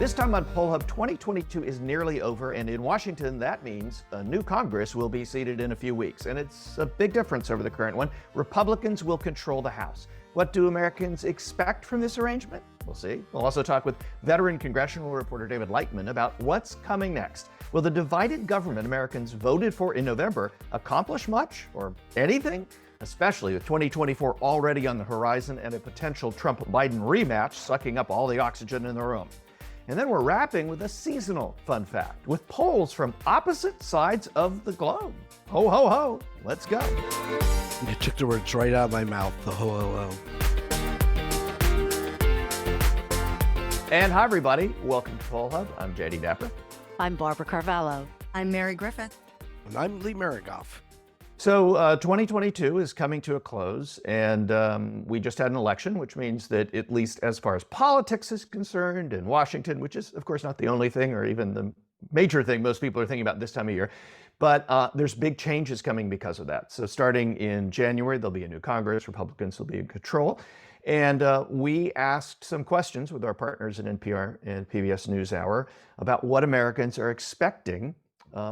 This time on Poll Hub, 2022 is nearly over, and in Washington, that means a new Congress will be seated in a few weeks. And it's a big difference over the current one. Republicans will control the House. What do Americans expect from this arrangement? We'll see. We'll also talk with veteran congressional reporter David Lightman about what's coming next. Will the divided government Americans voted for in November accomplish much or anything? Especially with 2024 already on the horizon and a potential Trump-Biden rematch sucking up all the oxygen in the room. And then we're wrapping with a seasonal fun fact with polls from opposite sides of the globe. Ho, ho, ho. Let's go. You took the words right out of my mouth, the ho, ho, ho. And hi, everybody. Welcome to Poll Hub. I'm JD Dapper. I'm Barbara Carvalho. I'm Mary Griffith. And I'm Lee Marigoff. So 2022 is coming to a close, and we just had an election, which means that at least as far as politics is concerned in Washington, which is, of course, not the only thing or even the major thing most people are thinking about this time of year, but there's big changes coming because of that. So starting in January, there'll be a new Congress. Republicans will be in control. And we asked some questions with our partners at NPR and PBS NewsHour about what Americans are expecting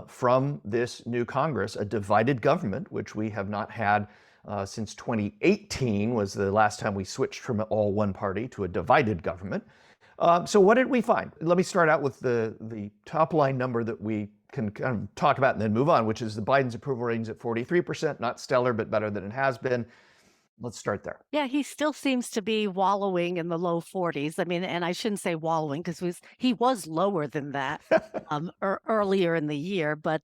from this new Congress, a divided government, which we have not had since 2018 was the last time we switched from all one party to a divided government. So what did we find? Let me start out with the top line number that we can kind of talk about and then move on, which is the Biden's approval ratings at 43%, not stellar, but better than it has been. Let's start there. Yeah, he still seems to be wallowing in the low 40s. I mean, and I shouldn't say wallowing because he was lower than that earlier in the year. But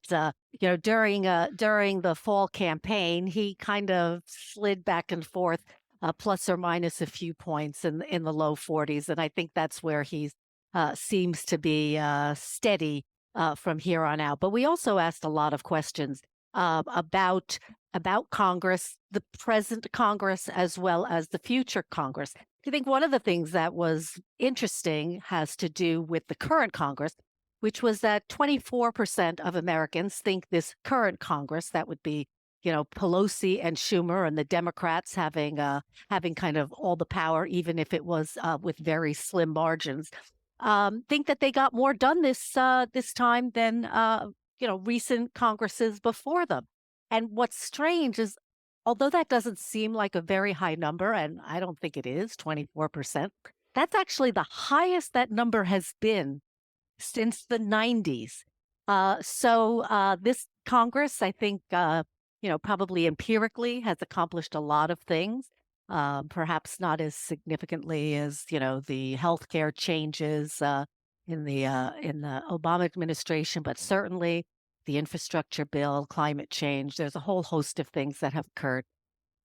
during the fall campaign, he kind of slid back and forth, plus or minus a few points in the low 40s, and I think that's where he seems to be steady from here on out. But we also asked a lot of questions about Congress, the present Congress, as well as the future Congress. I think one of the things that was interesting has to do with the current Congress, which was that 24% of Americans think this current Congress, that would be, Pelosi and Schumer and the Democrats having kind of all the power, even if it was with very slim margins, think that they got more done this time than recent Congresses before them. And what's strange is, although that doesn't seem like a very high number, and I don't think it is, 24%, that's actually the highest that number has been since the 90s. So this Congress, I think, probably empirically has accomplished a lot of things, perhaps not as significantly as, the healthcare changes in the Obama administration, but certainly the infrastructure bill, climate change. There's a whole host of things that have occurred.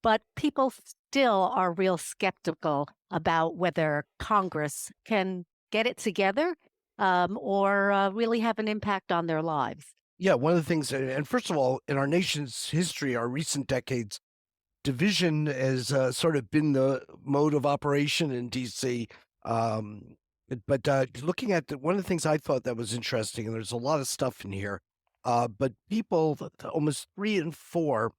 But people still are real skeptical about whether Congress can get it together or really have an impact on their lives. Yeah, one of the things, and first of all, in our nation's history, our recent decades, division has sort of been the mode of operation in D.C. But looking at one of the things I thought that was interesting, and there's a lot of stuff in here, but people, almost 3 in 4,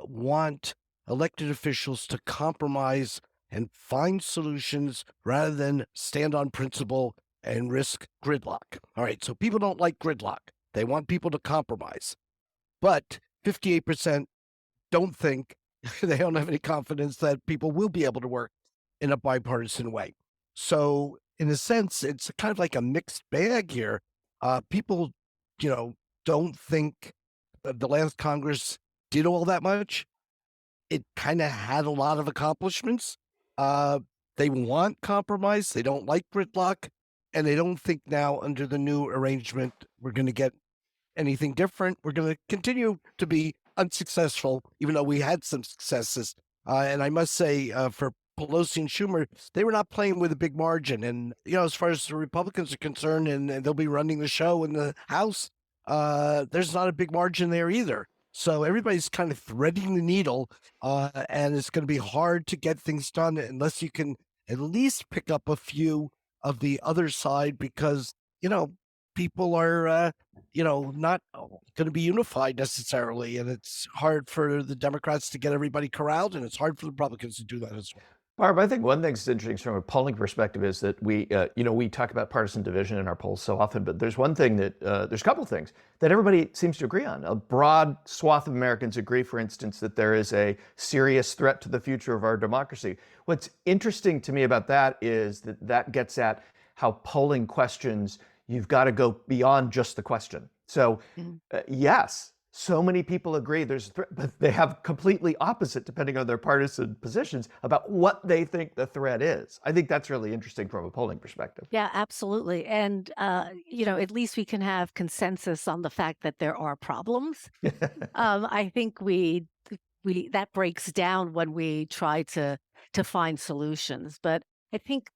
want elected officials to compromise and find solutions rather than stand on principle and risk gridlock. All right, so people don't like gridlock. They want people to compromise. But 58% don't think, they don't have any confidence that people will be able to work in a bipartisan way. So in a sense, it's kind of like a mixed bag here. People, don't think that the last Congress did all that much. It kind of had a lot of accomplishments. They want compromise. They don't like gridlock. And they don't think now under the new arrangement, we're going to get anything different. We're going to continue to be unsuccessful, even though we had some successes. And I must say, for Pelosi and Schumer, they were not playing with a big margin. And, as far as the Republicans are concerned, and they'll be running the show in the House, there's not a big margin there either. So everybody's kind of threading the needle, and it's going to be hard to get things done unless you can at least pick up a few of the other side because, people are, not going to be unified necessarily. And it's hard for the Democrats to get everybody corralled, and it's hard for the Republicans to do that as well. Barb, I think one thing that's interesting from a polling perspective is that we talk about partisan division in our polls so often, but there's one thing that there's a couple things that everybody seems to agree on. A broad swath of Americans agree, for instance, that there is a serious threat to the future of our democracy. What's interesting to me about that is that gets at how polling questions, you've got to go beyond just the question. So, Mhm. yes, so many people agree there's a threat, but they have completely opposite, depending on their partisan positions, about what they think the threat is. I think that's really interesting from a polling perspective. Yeah, absolutely. And, at least we can have consensus on the fact that there are problems. I think we that breaks down when we try to find solutions. But I think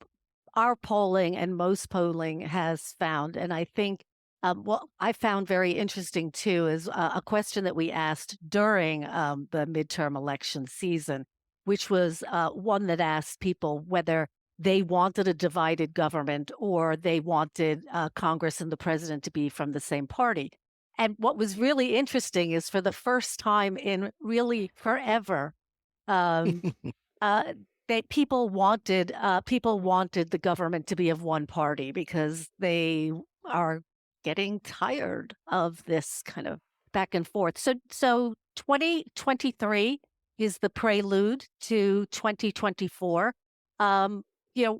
our polling and most polling has found, and I think what I found very interesting too is a question that we asked during the midterm election season, which was one that asked people whether they wanted a divided government or they wanted Congress and the president to be from the same party. And what was really interesting is for the first time in really forever, um, uh, that people wanted the government to be of one party because they are getting tired of this kind of back and forth. So 2023 is the prelude to 2024. Um,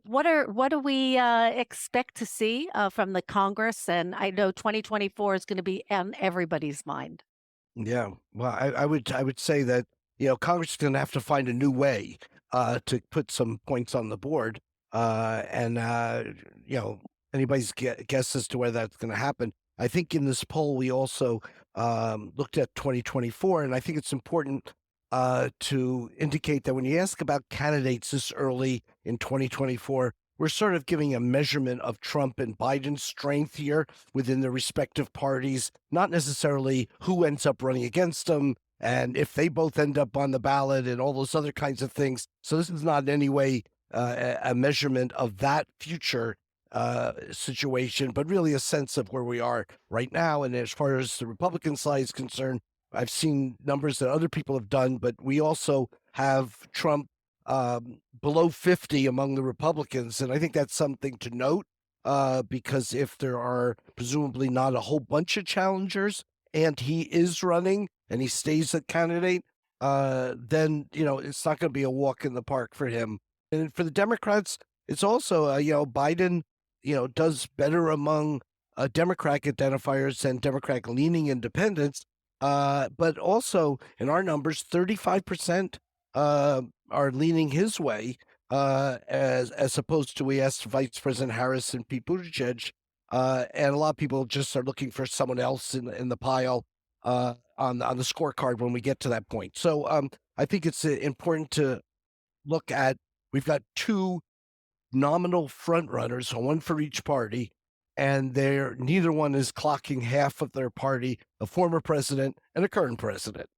what do we expect to see from the Congress? And I know 2024 is going to be on everybody's mind. Yeah. Well, I would say that, Congress is gonna have to find a new way to put some points on the board. And you know, anybody's guess as to where that's gonna happen. I think in this poll we also looked at 2024, and I think it's important to indicate that when you ask about candidates this early in 2024, we're sort of giving a measurement of Trump and Biden's strength here within the respective parties, not necessarily who ends up running against them and if they both end up on the ballot and all those other kinds of things. So this is not in any way a measurement of that future situation, but really a sense of where we are right now. And as far as the Republican side is concerned, I've seen numbers that other people have done, but we also have Trump below 50 among the Republicans. And I think that's something to note because if there are presumably not a whole bunch of challengers and he is running and he stays a candidate, then, it's not going to be a walk in the park for him. And for the Democrats, it's also, Biden, does better among Democratic identifiers and Democratic leaning independents. But also in our numbers, 35% are leaning his way, as opposed to we asked Vice President Harris and Pete Buttigieg, and a lot of people just are looking for someone else in the pile on the scorecard when we get to that point. So I think it's important to look at. We've got two nominal front runners, one for each party, and they're neither one is clocking half of their party, a former president and a current president.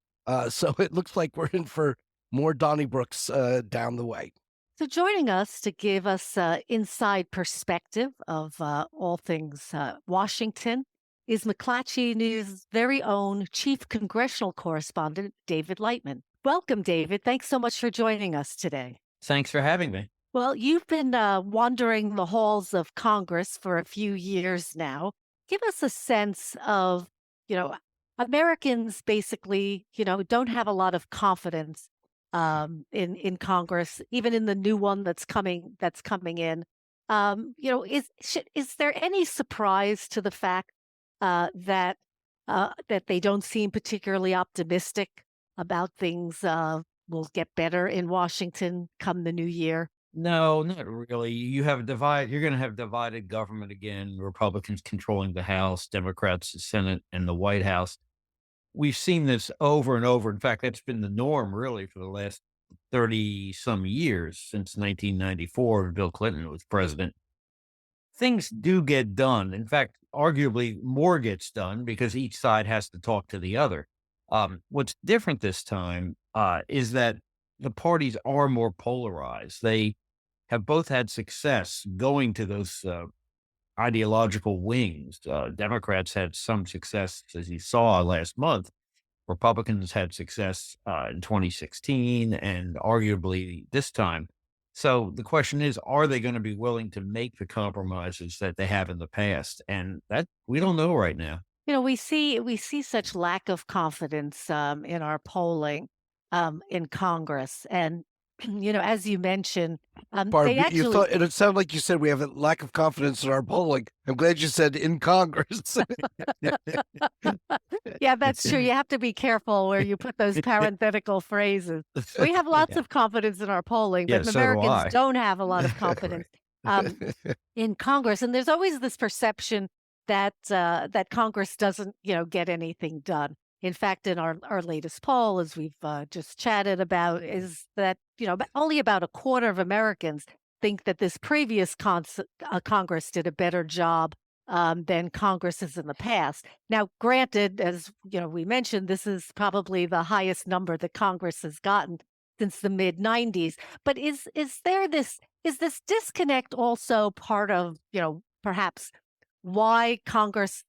So it looks like we're in for more Donnybrooks down the way. So, joining us to give us inside perspective of all things Washington is McClatchy News' very own chief congressional correspondent, David Lightman. Welcome, David. Thanks so much for joining us today. Thanks for having me. Well, you've been wandering the halls of Congress for a few years now. Give us a sense of, you know, Americans basically, don't have a lot of confidence in Congress, even in the new one that's coming in. Is there any surprise to the fact that they don't seem particularly optimistic about things will get better in Washington come the new year? No, not really. You're going to have divided government again, Republicans controlling the House, Democrats, the Senate, and the White House. We've seen this over and over. In fact, that's been the norm really for the last 30 some years since 1994 when Bill Clinton was president. Things do get done. In fact, arguably more gets done because each side has to talk to the other. What's different this time is that the parties are more polarized. They have both had success going to those ideological wings. Democrats had some success, as you saw last month. Republicans had success in 2016 and arguably this time. So the question is, are they going to be willing to make the compromises that they have in the past? And that we don't know right now. We see such lack of confidence in our polling in Congress, and as you mentioned, they Barb, you actually thought it sounded like you said we have a lack of confidence in our polling. I'm glad you said in Congress. Yeah, that's true. You have to be careful where you put those parenthetical phrases. We have lots Yeah. of confidence in our polling, Yeah, but so do Americans I. don't have a lot of Right. confidence um, in Congress. And there's always this perception that Congress doesn't, get anything done. In fact, in our latest poll, as we've just chatted about, is that only about a quarter of Americans think that this previous Congress did a better job than Congresses in the past. Now, granted, as we mentioned, this is probably the highest number that Congress has gotten since the mid '90s. But is this disconnect also part of perhaps why Congress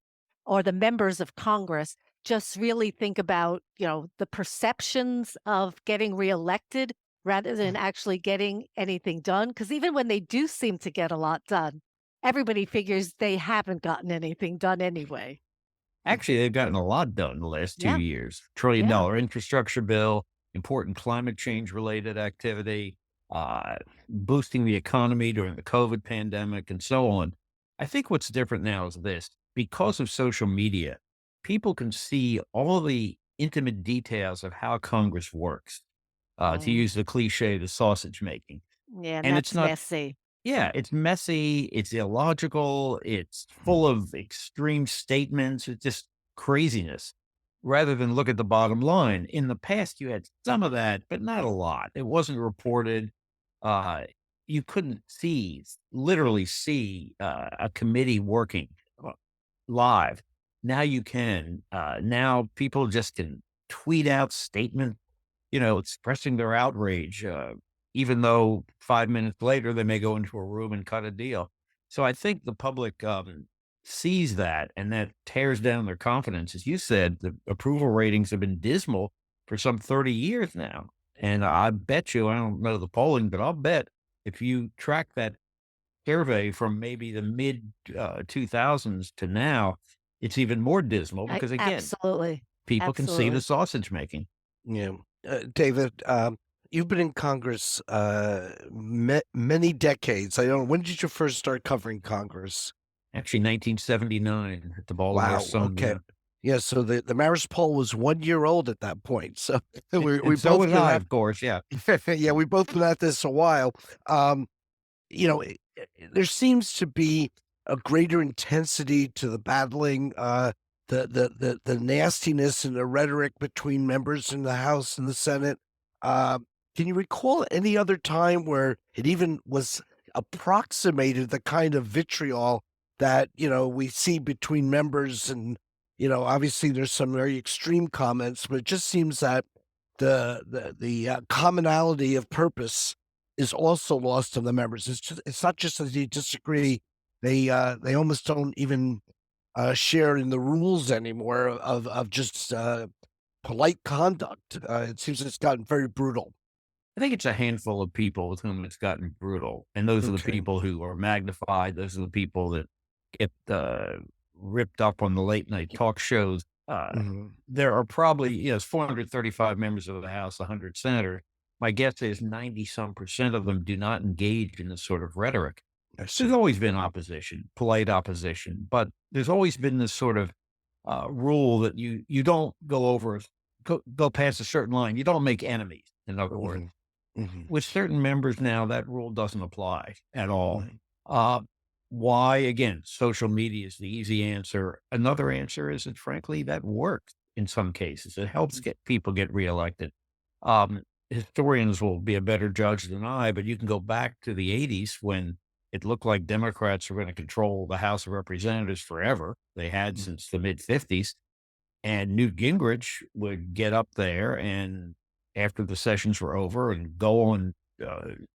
or the members of Congress just really think about the perceptions of getting reelected rather than actually getting anything done? Because even when they do seem to get a lot done, everybody figures they haven't gotten anything done anyway. Actually, they've gotten a lot done in the last 2 Yeah, years. $1 yeah. trillion infrastructure bill, important climate change related activity, boosting the economy during the COVID pandemic, and so on. I think what's different now is this: because of social media, people can see all the intimate details of how Congress works. To Mm, use the cliche, the sausage making. yeah, and And it's that's not messy. yeah, it's messy, it's illogical, it's full of extreme statements, it's just craziness. Rather than look at the bottom line. In the past, you had some of that, but not a lot. It wasn't reported. Uh, you couldn't literally see a committee working uh, live. Now you can. Now people just can tweet out statements, expressing their outrage, even though 5 minutes later they may go into a room and cut a deal. So I think the public sees that, and that tears down their confidence. As you said, the approval ratings have been dismal for some 30 years now. And I bet you, I don't know the polling, but I'll bet if you track that survey from maybe the mid 2000s to now, it's even more dismal because, again, Absolutely, people can see the absolutely. sausage making. Yeah. David, you've been in Congress many decades. I don't know. When did you first start covering Congress? Actually, 1979 at the Baltimore Wow. Sun, Okay. yeah. Yeah. So the Marist poll was 1 year old at that point. So we And so both was been I, at, of course, yeah. yeah, we both been at this a while. Um, there seems to be a greater intensity to the battling, the nastiness and the rhetoric between members in the House and the Senate. Can you recall any other time where it even was approximated the kind of vitriol that we see between members? And obviously there's some very extreme comments, but it just seems that the commonality of purpose is also lost on the members. It's not just that they disagree; they almost don't even share in the rules anymore of just polite conduct. It seems it's gotten very brutal. I think it's a handful of people with whom it's gotten brutal, and those are the Okay. people who are magnified. Those are the people that get ripped up on the late night talk shows. Mhm. There are probably, 435 members of the House, 100 senators. My guess is 90 some percent of them do not engage in this sort of rhetoric. I There's see. always been opposition, polite opposition, but there's always been this sort of rule that you don't go past a certain line. You don't make enemies. In other words, Mhm. Mhm. with certain members now, that rule doesn't apply at all. Mhm. Uh, why? Again, social media is the easy answer. Another answer is that, frankly, that works in some cases. It helps get people get reelected. Historians will be a better judge than I, but you can go back to the 80s when it looked like Democrats were going to control the House of Representatives forever. They had Mhm. since the mid 50s. And Newt Gingrich would get up there and after the sessions were over and go on,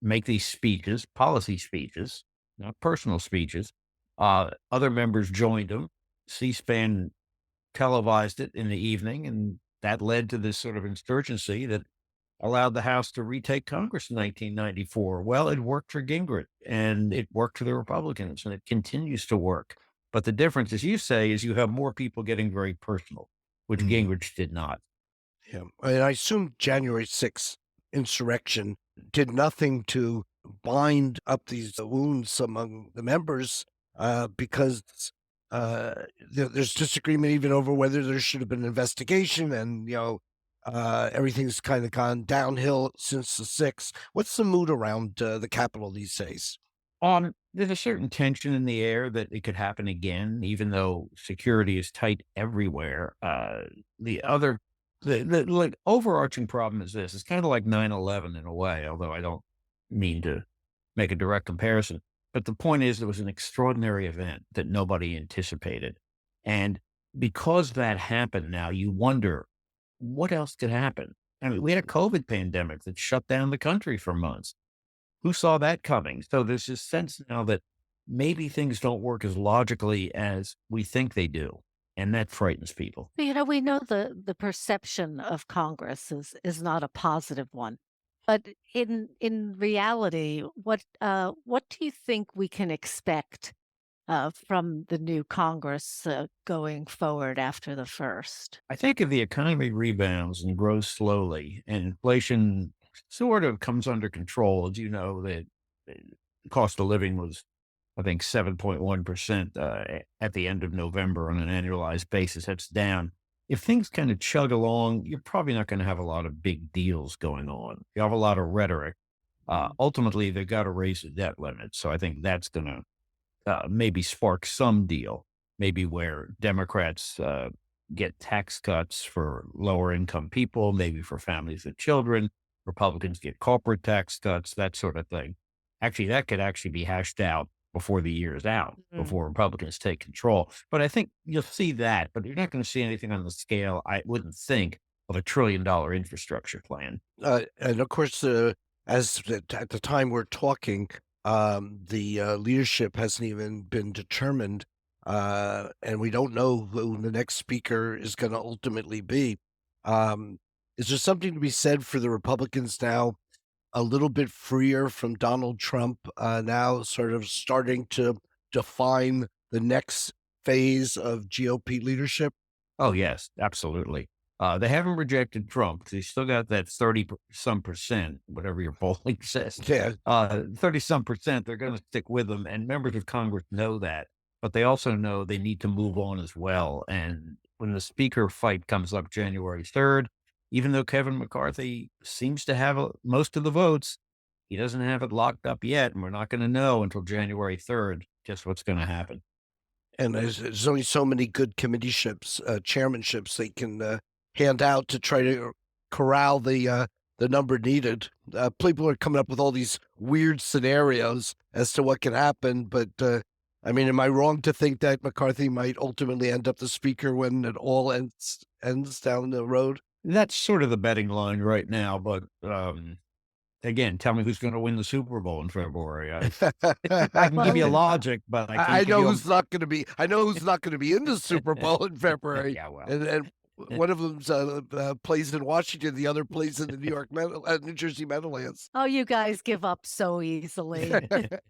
make these speeches, policy speeches, not personal speeches. Other members joined him. C-SPAN televised it in the evening, and that led to this sort of insurgency that allowed the House to retake Congress in 1994. Well, it worked for Gingrich and it worked for the Republicans and it continues to work. But the difference, as you say, is you have more people getting very personal, which Mm. Gingrich did not. Yeah, and I assume January 6th insurrection did nothing to bind up these wounds among the members, because there's disagreement even over whether there should have been an investigation, and everything's kind of gone downhill since the 6th. What's the mood around the Capitol these days? There's a certain tension in the air that it could happen again, even though security is tight everywhere. The other, the like overarching problem is this: it's kind of like 9/11 in a way, although I don't mean to make a direct comparison. But the point is, it was an extraordinary event that nobody anticipated, and because that happened, now you wonder what else could happen. I mean, we had a COVID pandemic that shut down the country for months. Who saw that coming? So there's this sense now that maybe things don't work as logically as we think they do, and that frightens people. We know the perception of Congress is not a positive one. But in reality, what do you think we can expect from the new Congress going forward after the first? I think if the economy rebounds and grows slowly and inflation sort of comes under control, as you know, that cost of living was, I think, 7.1% at the end of November on an annualized basis. That's down. If things kind of chug along, you're probably not going to have a lot of big deals going on. You have a lot of rhetoric. Ultimately, they've got to raise the debt limit. So I think that's going to maybe spark some deal, maybe where Democrats get tax cuts for lower income people, maybe for families with children. Republicans get corporate tax cuts, that sort of thing. Actually, that could actually be hashed out before the year is out, Mm. before Republicans take control. But I think you'll see that, but you're not going to see anything on the scale, I wouldn't think, of $1 trillion infrastructure plan. And of course, at the time we're talking, the leadership hasn't even been determined, and we don't know who the next speaker is going to ultimately be. Um, is there something to be said for the Republicans now, a little bit freer from Donald Trump, now sort of starting to define the next phase of GOP leadership? Oh, yes, absolutely. They haven't rejected Trump 'cause he's still got that 30 some percent, whatever your polling says. Yeah. 30 some percent, they're going to stick with him. And members of Congress know that, but they also know they need to move on as well. And when the speaker fight comes up January 3rd, even though Kevin McCarthy seems to have most of the votes, he doesn't have it locked up yet. And we're not going to know until January 3rd just what's going to happen. And there's only so many good committeeships, chairmanships they can hand out to try to corral the number needed. People are coming up with all these weird scenarios as to what can happen, but I mean, am I wrong to think that McCarthy might ultimately end up the speaker when it all ends down the road? That's sort of the betting line right now, but, again, tell me who's gonna win the Super Bowl in February. I can give you Well, logic, but I I can't give know you who's not going to be. I know who's not going to be in the Super Bowl in February, Yeah, well. and one of them's plays in Washington, the other plays in the New Jersey Meadowlands. oh, you guys give up so easily.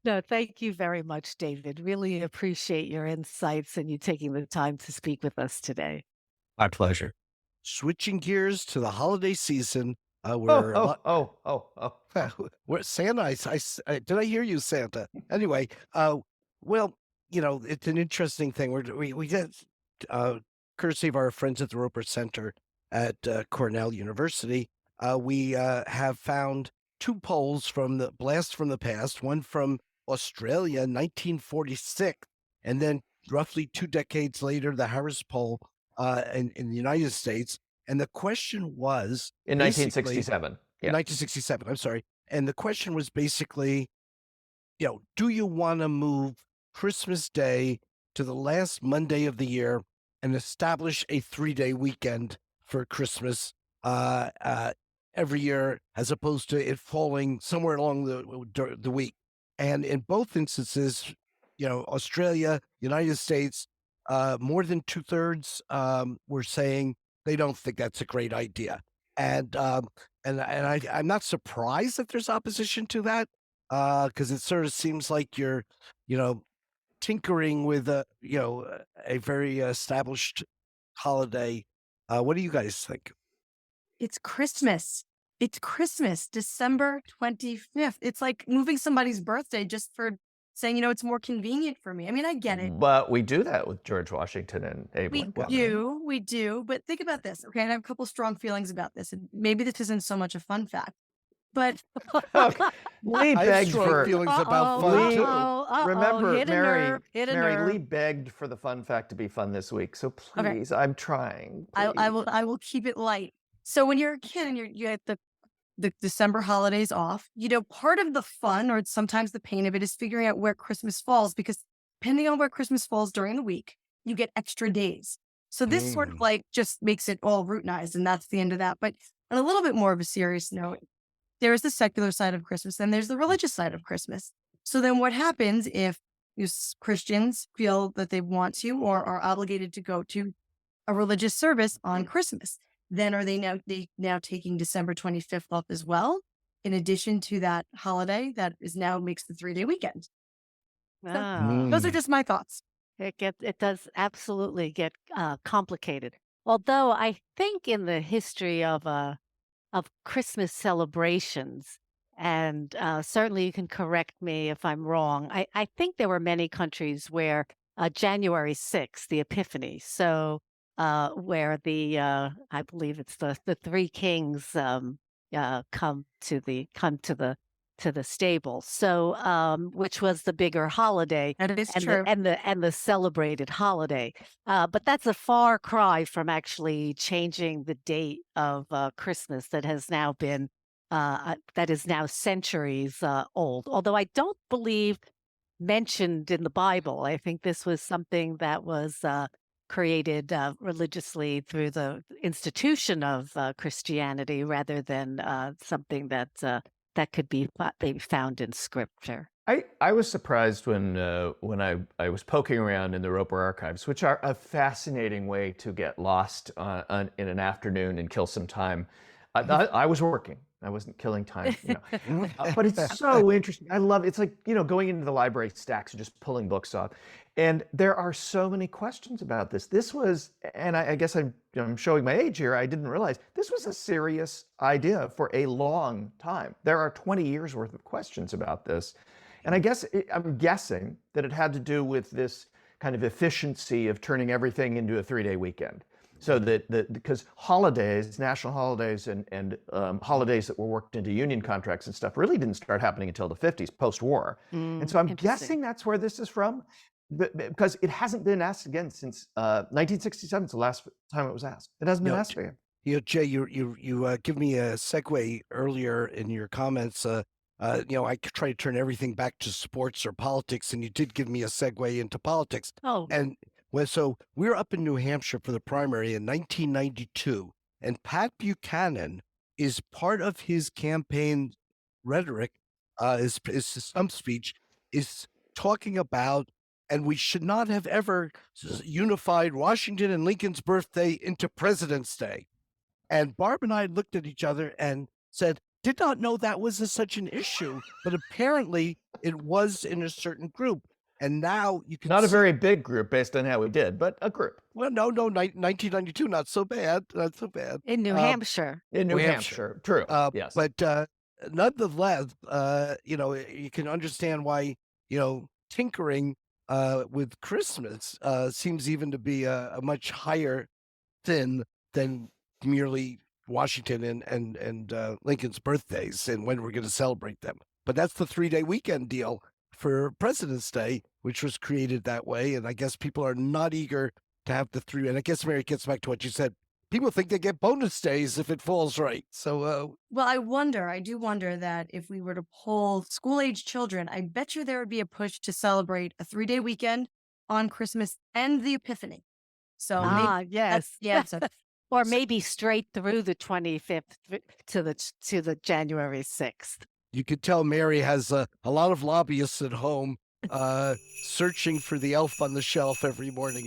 No, thank you very much, David. Really appreciate your insights and you taking the time to speak with us today. My pleasure. Switching gears to the holiday season, Oh, where a oh, lot. oh, oh, oh. Where Santa, did I hear you, Santa? Anyway, well, it's an interesting thing. We get, uh, courtesy of our friends at the Roper Center at Cornell University, we have found two polls from the blast from the past, one from Australia, 1946, and then roughly 2 decades later, the Harris poll in the United States. And the question was In basically 1967. Yeah. 1967, I'm sorry. And the question was basically, do you want to move Christmas Day to the last Monday of the year and establish a 3-day weekend for Christmas uh, uh, every year, as opposed to it falling somewhere along the week? And in both instances, Australia, United States, more than 2/3 were saying they don't think that's a great idea. And I'm not surprised that there's opposition to that, because it sort of seems like you're, you know, tinkering with a very established holiday. What do you guys think? It's Christmas. It's Christmas, December 25th. It's like moving somebody's birthday just for saying, it's more convenient for me. I mean, I get it. But we do that with George Washington and Abe We Lincoln. do, we do. But think about this, okay? And I have a couple strong feelings about this. And maybe this isn't so much a fun fact, but Okay. Lee I have begged strong for. feelings about fun Lee- too. Remember, hit a Mary, nerve, hit a Mary, nerve. Lee begged for the fun fact to be fun this week. So Okay. please, I'm trying. I please. will keep it light. So when you're a kid and you get the December holidays off, part of the fun or sometimes the pain of it is figuring out where Christmas falls, because depending on where Christmas falls during the week, you get extra days. So this sort of like just makes it all routinized, and that's the end of that. But on a little bit more of a serious note, there is the secular side of Christmas and there's the religious side of Christmas. So then what happens if Christians feel that they want to or are obligated to go to a religious service on Christmas? Then are they now taking December 25th off as well, in addition to that holiday that is now makes the 3-day weekend? Ah. Those are just my thoughts. It does absolutely get complicated. Although I think in the history of Christmas celebrations, and certainly you can correct me if I'm wrong, I think there were many countries where January 6th, the Epiphany, so where I believe it's the three kings come to the stable. So which was the bigger holiday That is and true. the celebrated holiday. But that's a far cry from actually changing the date of Christmas that has now been that is now centuries old. Although I don't believe mentioned in the Bible. I think this was something that was created religiously through the institution of Christianity, rather than something that could be found in Scripture. I was surprised when I was poking around in the Roper archives, which are a fascinating way to get lost in an afternoon and kill some time. I was working. I wasn't killing time, but it's so interesting. I love it. It's like, going into the library stacks and just pulling books off. And there are so many questions about this. This was, and I guess I'm showing my age here. I didn't realize this was a serious idea for a long time. There are 20 years worth of questions about this. And I'm guessing that it had to do with this kind of efficiency of turning everything into a 3-day weekend. So that because holidays, national holidays and holidays that were worked into union contracts and stuff really didn't start happening until the 50s, post-war. And so I'm guessing that's where this is from, because it hasn't been asked again since 1967 is the last time it was asked. It hasn't been asked again. Jay, you give me a segue earlier in your comments. I try to turn everything back to sports or politics, and you did give me a segue into politics. Oh, So we were up in New Hampshire for the primary in 1992, and Pat Buchanan is part of his campaign rhetoric, his stump speech is talking about, and we should not have ever unified Washington and Lincoln's birthday into President's Day. And Barb and I looked at each other and said, did not know that was such an issue, but apparently it was in a certain group. And now you can Not a very big group based on how we did, but a group. Well, no, 1992, not so bad, not so bad. in New Hampshire. In New New Hampshire, true. Yes. But nonetheless, you can understand why, tinkering with Christmas seems even to be a much higher than merely Washington and Lincoln's birthdays and when we're going to celebrate them. But that's the 3-day weekend deal for President's Day, which was created that way. And I guess people are not eager to have the 3. And I guess, Mary, gets back to what you said. People think they get bonus days if it falls right. So, Well, I do wonder that if we were to poll school-age children, I bet you there would be a push to celebrate a 3-day weekend on Christmas and the Epiphany. So Yes. the answer. Or maybe straight through the 25th to the January 6th. you could tell Mary has a lot of lobbyists at home searching for the elf on the shelf every morning.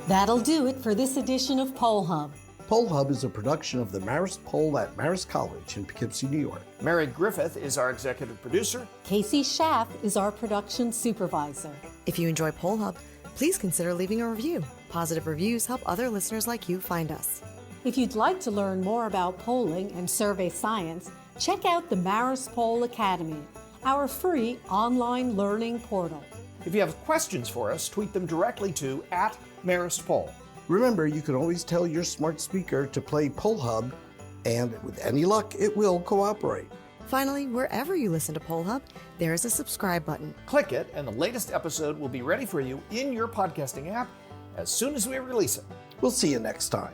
That'll do it for this edition of Poll Hub. Poll Hub is a production of the Marist Poll at Marist College in Poughkeepsie, New York. Mary Griffith is our executive producer. Casey Schaff is our production supervisor. If you enjoy Poll Hub, please consider leaving a review. Positive reviews help other listeners like you find us. If you'd like to learn more about polling and survey science, check out the Marist Poll Academy, our free online learning portal. If you have questions for us, tweet them directly to @MaristPoll. Remember, you can always tell your smart speaker to play Poll Hub, and with any luck, it will cooperate. Finally, wherever you listen to Poll Hub, there is a subscribe button. Click it, and the latest episode will be ready for you in your podcasting app as soon as we release it. We'll see you next time.